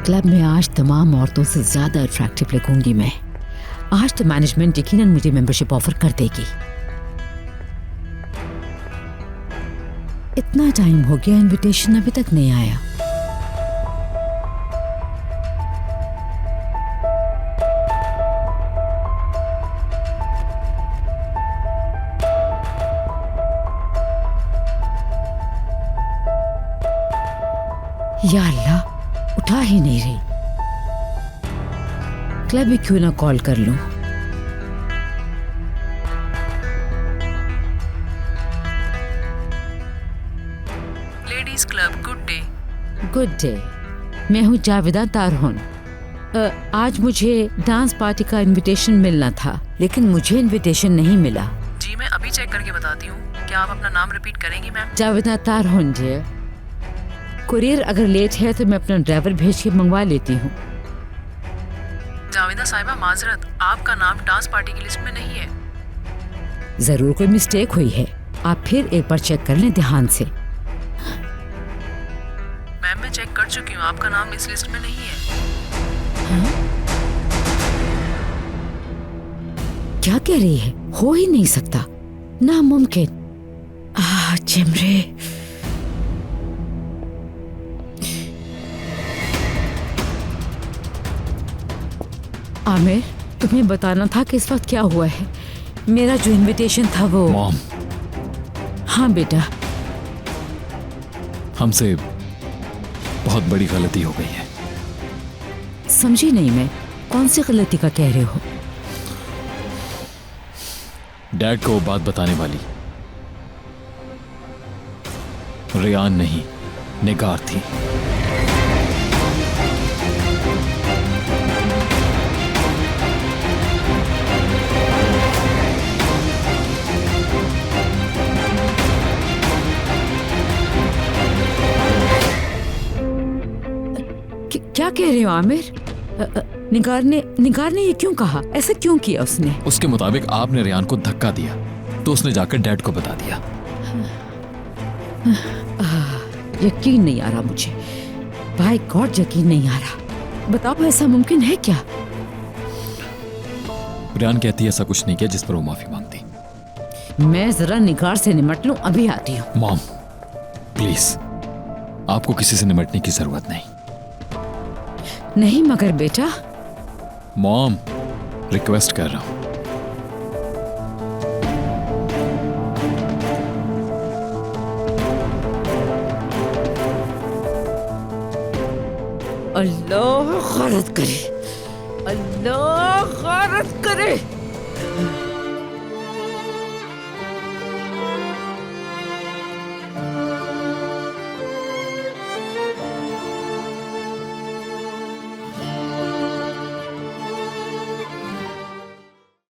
Club में आज तमाम औरतों से ज्यादा अट्रैक्टिव लगूंगी मैं। आज तो मैनेजमेंट यकीनन मुझे मेंबरशिप ऑफर कर देगी। इतना टाइम हो गया, इनविटेशन अभी तक नहीं आया। या अल्लाह, उठा ही नहीं रही। क्लब ही क्यों ना कॉल कर लूं। Ladies club, good day. Good day, मैं हूँ जावेदा तारहुन। आज मुझे डांस पार्टी का इनविटेशन मिलना था, लेकिन मुझे इनविटेशन नहीं मिला। जी मैं अभी चेक करके बताती हूँ। क्या आप अपना नाम रिपीट करेंगी मैम? जावेदा तारहुन जी। कुरियर अगर लेट है तो मैं अपना ड्राइवर भेज के मंगवा लेती हूँ। जावेदा साहिबा माजरत, आपका नाम डांस पार्टी की लिस्ट में नहीं है। जरूर कोई मिस्टेक हुई है, आप फिर एक बार चेक कर लें ध्यान से। मैम मैं चेक कर चुकी हूँ, आपका नाम इस लिस्ट में नहीं है। क्या कह रही है? हो ही नहीं सकता, नामुमकिन। चिमरे, आमिर, तुम्हें बताना था कि इस वक्त क्या हुआ है। मेरा जो इनविटेशन था वो। मॉम, हाँ बेटा। हमसे बहुत बड़ी गलती हो गई है। समझी नहीं मैं, कौन सी गलती का कह रहे हो? डैड को वो बात बताने वाली रियान नहीं, निगार थी। क्या कह रहे हो आमिर? निगार ने ये क्यों कहा? ऐसा क्यों किया उसने? उसके मुताबिक आपने रियान को धक्का दिया तो उसने जाकर डैड को बता दिया। यकीन नहीं आ रहा मुझे, बाय गॉड यकीन नहीं आ रहा। बताओ ऐसा मुमकिन है क्या? रियान कहती है ऐसा कुछ नहीं किया जिस पर वो माफी मांगती। मैं जरा निगार से निमट लूं, अभी आती हूँ। मॉम प्लीज, आपको किसी से निमटने की जरूरत नहीं। नहीं मगर बेटा। मॉम, रिक्वेस्ट कर रहा हूं। अल्लाह गलत करे, अल्लाह गलत करे।